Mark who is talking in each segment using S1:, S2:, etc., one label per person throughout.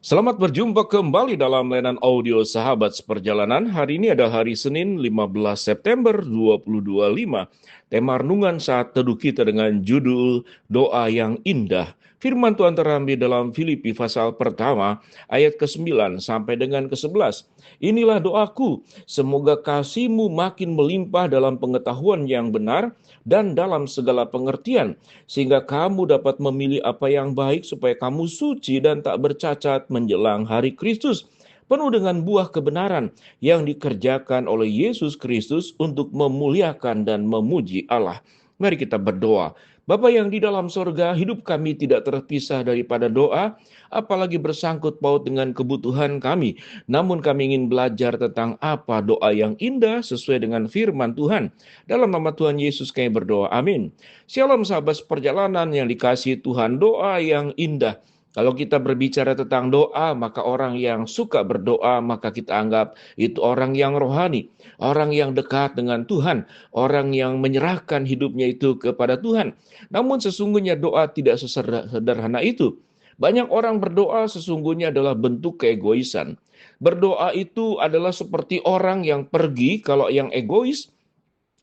S1: Selamat berjumpa kembali dalam layanan audio Sahabat Seperjalanan. Hari ini adalah hari Senin 15 September 2025. Tema renungan saat teduh kita dengan judul Doa yang Indah. Firman Tuhan terambil dalam Filipi pasal pertama ayat ke-9 sampai dengan ke-11. Inilah doaku, semoga kasihmu makin melimpah dalam pengetahuan yang benar dan dalam segala pengertian, sehingga kamu dapat memilih apa yang baik supaya kamu suci dan tak bercacat menjelang hari Kristus, penuh dengan buah kebenaran yang dikerjakan oleh Yesus Kristus untuk memuliakan dan memuji Allah. Mari kita berdoa. Bapa yang di dalam sorga, hidup kami tidak terpisah daripada doa, apalagi bersangkut paut dengan kebutuhan kami. Namun kami ingin belajar tentang apa doa yang indah sesuai dengan firman Tuhan. Dalam nama Tuhan Yesus kami berdoa, amin. Shalom sahabat perjalanan yang dikasihi Tuhan, doa yang indah. Kalau kita berbicara tentang doa, maka orang yang suka berdoa, maka kita anggap itu orang yang rohani, orang yang dekat dengan Tuhan, orang yang menyerahkan hidupnya itu kepada Tuhan. Namun sesungguhnya doa tidak sesederhana itu. Banyak orang berdoa sesungguhnya adalah bentuk keegoisan. Berdoa itu adalah seperti orang yang pergi, kalau yang egois,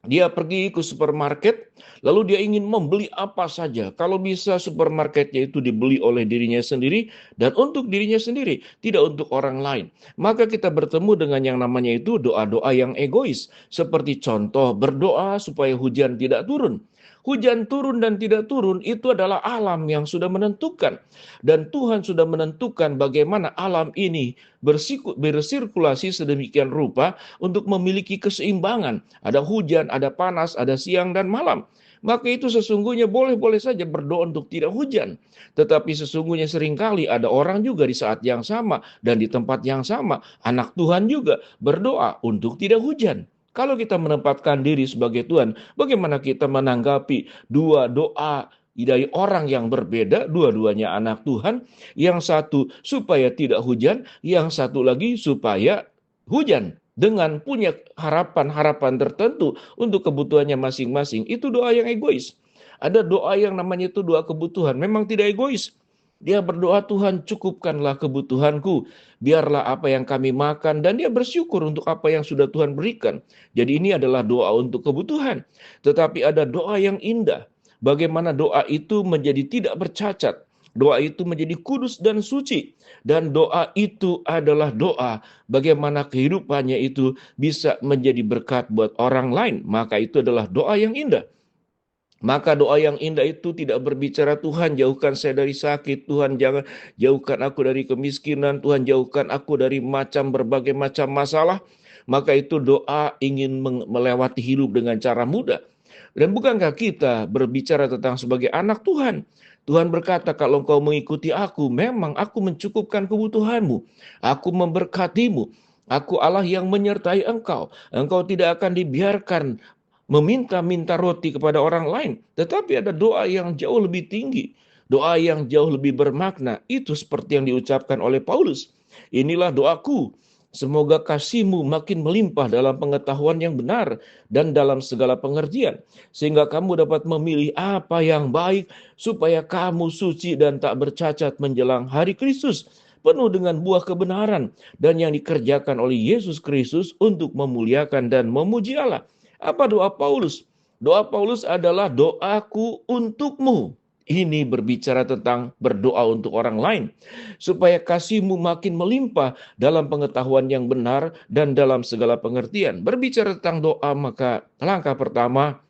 S1: dia pergi ke supermarket, lalu dia ingin membeli apa saja. Kalau bisa supermarketnya itu dibeli oleh dirinya sendiri dan untuk dirinya sendiri, tidak untuk orang lain. Maka kita bertemu dengan yang namanya itu doa-doa yang egois. Seperti contoh berdoa supaya hujan tidak turun. Hujan turun dan tidak turun itu adalah alam yang sudah menentukan. Dan Tuhan sudah menentukan bagaimana alam ini bersirkulasi sedemikian rupa untuk memiliki keseimbangan. Ada hujan, ada panas, ada siang dan malam. Maka itu sesungguhnya boleh-boleh saja berdoa untuk tidak hujan. Tetapi sesungguhnya seringkali ada orang juga di saat yang sama dan di tempat yang sama. Anak Tuhan juga berdoa untuk tidak hujan. Kalau kita menempatkan diri sebagai Tuhan, bagaimana kita menanggapi dua doa dari orang yang berbeda, dua-duanya anak Tuhan, yang satu supaya tidak hujan, yang satu lagi supaya hujan, dengan punya harapan-harapan tertentu untuk kebutuhannya masing-masing. Itu doa yang egois. Ada doa yang namanya itu doa kebutuhan, memang tidak egois. Dia berdoa, Tuhan cukupkanlah kebutuhanku, biarlah apa yang kami makan, dan dia bersyukur untuk apa yang sudah Tuhan berikan. Jadi ini adalah doa untuk kebutuhan. Tetapi ada doa yang indah. Bagaimana doa itu menjadi tidak bercacat. Doa itu menjadi kudus dan suci. Dan doa itu adalah doa bagaimana kehidupannya itu bisa menjadi berkat buat orang lain. Maka itu adalah doa yang indah. Maka doa yang indah itu tidak berbicara Tuhan jauhkan saya dari sakit, Tuhan jangan jauhkan aku dari kemiskinan, Tuhan jauhkan aku dari berbagai macam masalah. Maka itu doa ingin melewati hidup dengan cara mudah. Dan bukankah kita berbicara tentang sebagai anak Tuhan? Tuhan berkata, kalau engkau mengikuti aku, memang aku mencukupkan kebutuhanmu. Aku memberkatimu. Aku Allah yang menyertai engkau. Engkau tidak akan dibiarkan meminta-minta roti kepada orang lain. Tetapi ada doa yang jauh lebih tinggi. Doa yang jauh lebih bermakna. Itu seperti yang diucapkan oleh Paulus. Inilah doaku. Semoga kasihmu makin melimpah dalam pengetahuan yang benar dan dalam segala pengertian. Sehingga kamu dapat memilih apa yang baik supaya kamu suci dan tak bercacat menjelang hari Kristus. Penuh dengan buah kebenaran dan yang dikerjakan oleh Yesus Kristus untuk memuliakan dan memuji Allah. Apa doa Paulus? Doa Paulus adalah doaku untukmu. Ini berbicara tentang berdoa untuk orang lain. Supaya kasihmu makin melimpah dalam pengetahuan yang benar dan dalam segala pengertian. Berbicara tentang doa, maka langkah pertama,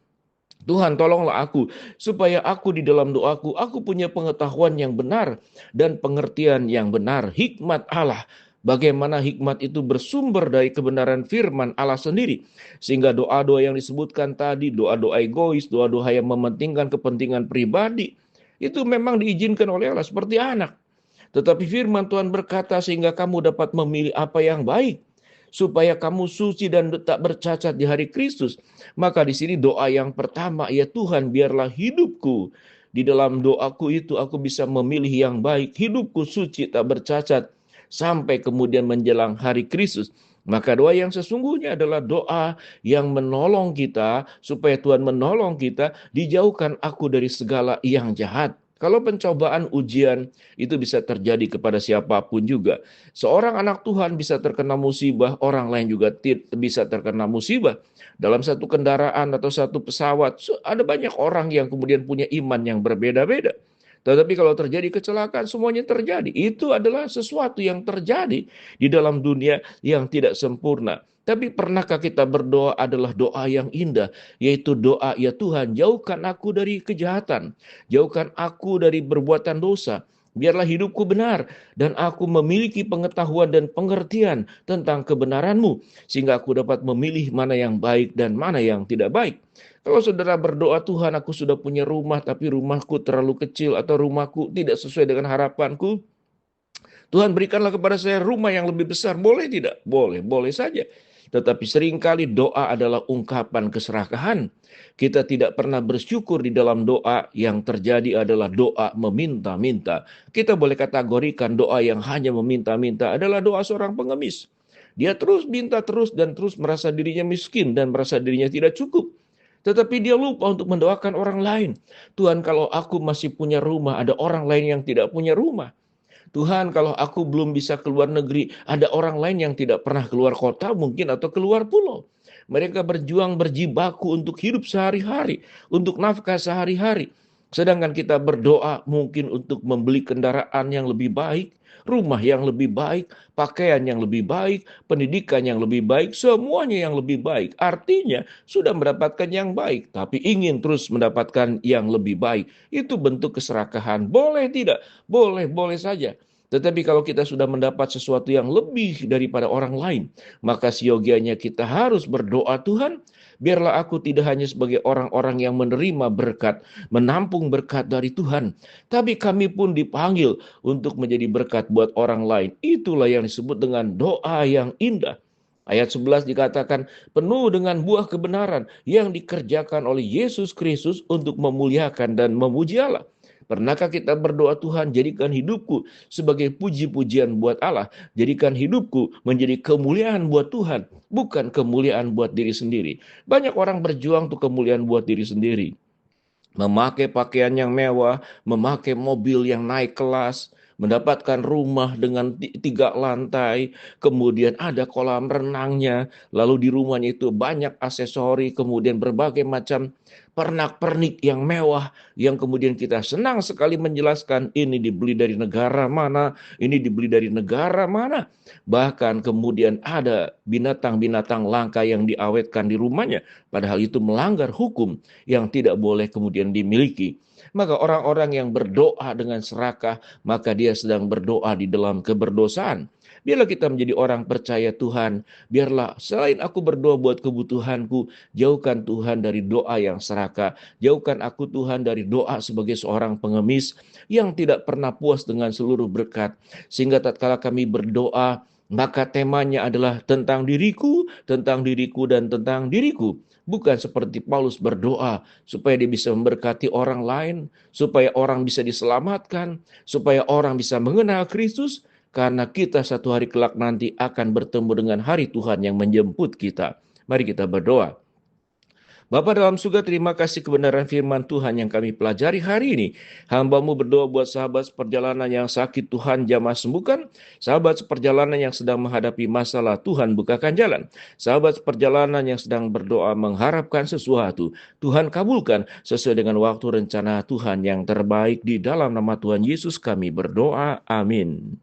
S1: Tuhan tolonglah aku, supaya aku di dalam doaku, aku punya pengetahuan yang benar dan pengertian yang benar. Hikmat Allah. Bagaimana hikmat itu bersumber dari kebenaran firman Allah sendiri. Sehingga doa-doa yang disebutkan tadi, doa-doa egois, doa-doa yang mementingkan kepentingan pribadi, itu memang diizinkan oleh Allah seperti anak. Tetapi firman Tuhan berkata sehingga kamu dapat memilih apa yang baik, supaya kamu suci dan tak bercacat di hari Kristus. Maka di sini doa yang pertama, ya Tuhan biarlah hidupku di dalam doaku itu aku bisa memilih yang baik, hidupku suci tak bercacat sampai kemudian menjelang hari Kristus. Maka doa yang sesungguhnya adalah doa yang menolong kita supaya Tuhan menolong kita dijauhkan aku dari segala yang jahat. Kalau pencobaan ujian itu bisa terjadi kepada siapapun juga. Seorang anak Tuhan bisa terkena musibah, orang lain juga bisa terkena musibah. Dalam satu kendaraan atau satu pesawat, ada banyak orang yang kemudian punya iman yang berbeda-beda. Tetapi kalau terjadi kecelakaan, semuanya terjadi. Itu adalah sesuatu yang terjadi di dalam dunia yang tidak sempurna. Tapi pernahkah kita berdoa adalah doa yang indah, yaitu doa, ya Tuhan, jauhkan aku dari kejahatan, jauhkan aku dari perbuatan dosa, biarlah hidupku benar, dan aku memiliki pengetahuan dan pengertian tentang kebenaran-Mu, sehingga aku dapat memilih mana yang baik dan mana yang tidak baik. Kalau saudara berdoa, Tuhan, aku sudah punya rumah, tapi rumahku terlalu kecil, atau rumahku tidak sesuai dengan harapanku, Tuhan berikanlah kepada saya rumah yang lebih besar. Boleh tidak? Boleh, boleh saja. Tetapi seringkali doa adalah ungkapan keserakahan. Kita tidak pernah bersyukur di dalam doa, yang terjadi adalah doa meminta-minta. Kita boleh kategorikan doa yang hanya meminta-minta adalah doa seorang pengemis. Dia terus minta terus dan terus merasa dirinya miskin dan merasa dirinya tidak cukup. Tetapi dia lupa untuk mendoakan orang lain. Tuhan, kalau aku masih punya rumah, ada orang lain yang tidak punya rumah. Tuhan, kalau aku belum bisa keluar negeri, ada orang lain yang tidak pernah keluar kota mungkin atau keluar pulau. Mereka berjuang berjibaku untuk hidup sehari-hari, untuk nafkah sehari-hari. Sedangkan kita berdoa mungkin untuk membeli kendaraan yang lebih baik, rumah yang lebih baik, pakaian yang lebih baik, pendidikan yang lebih baik, semuanya yang lebih baik. Artinya sudah mendapatkan yang baik, tapi ingin terus mendapatkan yang lebih baik. Itu bentuk keserakahan. Boleh tidak? Boleh, boleh saja. Tetapi kalau kita sudah mendapat sesuatu yang lebih daripada orang lain, maka siogianya kita harus berdoa, Tuhan, biarlah aku tidak hanya sebagai orang-orang yang menerima berkat, menampung berkat dari Tuhan, tapi kami pun dipanggil untuk menjadi berkat buat orang lain. Itulah yang disebut dengan doa yang indah. Ayat 11 dikatakan, penuh dengan buah kebenaran yang dikerjakan oleh Yesus Kristus untuk memuliakan dan memuji Allah. Pernahkah kita berdoa, Tuhan, jadikan hidupku sebagai puji-pujian buat Allah. Jadikan hidupku menjadi kemuliaan buat Tuhan, bukan kemuliaan buat diri sendiri. Banyak orang berjuang untuk kemuliaan buat diri sendiri. Memakai pakaian yang mewah, memakai mobil yang naik kelas, mendapatkan rumah dengan 3 lantai, kemudian ada kolam renangnya, lalu di rumahnya itu banyak aksesori, kemudian berbagai macam pernak-pernik yang mewah, yang kemudian kita senang sekali menjelaskan ini dibeli dari negara mana, ini dibeli dari negara mana. Bahkan kemudian ada binatang-binatang langka yang diawetkan di rumahnya, padahal itu melanggar hukum yang tidak boleh kemudian dimiliki. Maka orang-orang yang berdoa dengan serakah, maka dia sedang berdoa di dalam keberdosaan. Biarlah kita menjadi orang percaya Tuhan. Biarlah selain aku berdoa buat kebutuhanku, jauhkan Tuhan dari doa yang serakah. Jauhkan aku Tuhan dari doa sebagai seorang pengemis yang tidak pernah puas dengan seluruh berkat. Sehingga tatkala kami berdoa, maka temanya adalah tentang diriku, dan tentang diriku. Bukan seperti Paulus berdoa supaya dia bisa memberkati orang lain, supaya orang bisa diselamatkan, supaya orang bisa mengenal Kristus, karena kita satu hari kelak nanti akan bertemu dengan hari Tuhan yang menjemput kita. Mari kita berdoa. Bapa dalam surga, terima kasih kebenaran firman Tuhan yang kami pelajari hari ini. Hamba-Mu berdoa buat sahabat seperjalanan yang sakit, Tuhan jamah sembuhkan. Sahabat seperjalanan yang sedang menghadapi masalah, Tuhan bukakan jalan. Sahabat seperjalanan yang sedang berdoa mengharapkan sesuatu, Tuhan kabulkan sesuai dengan waktu rencana Tuhan yang terbaik. Di dalam nama Tuhan Yesus kami berdoa. Amin.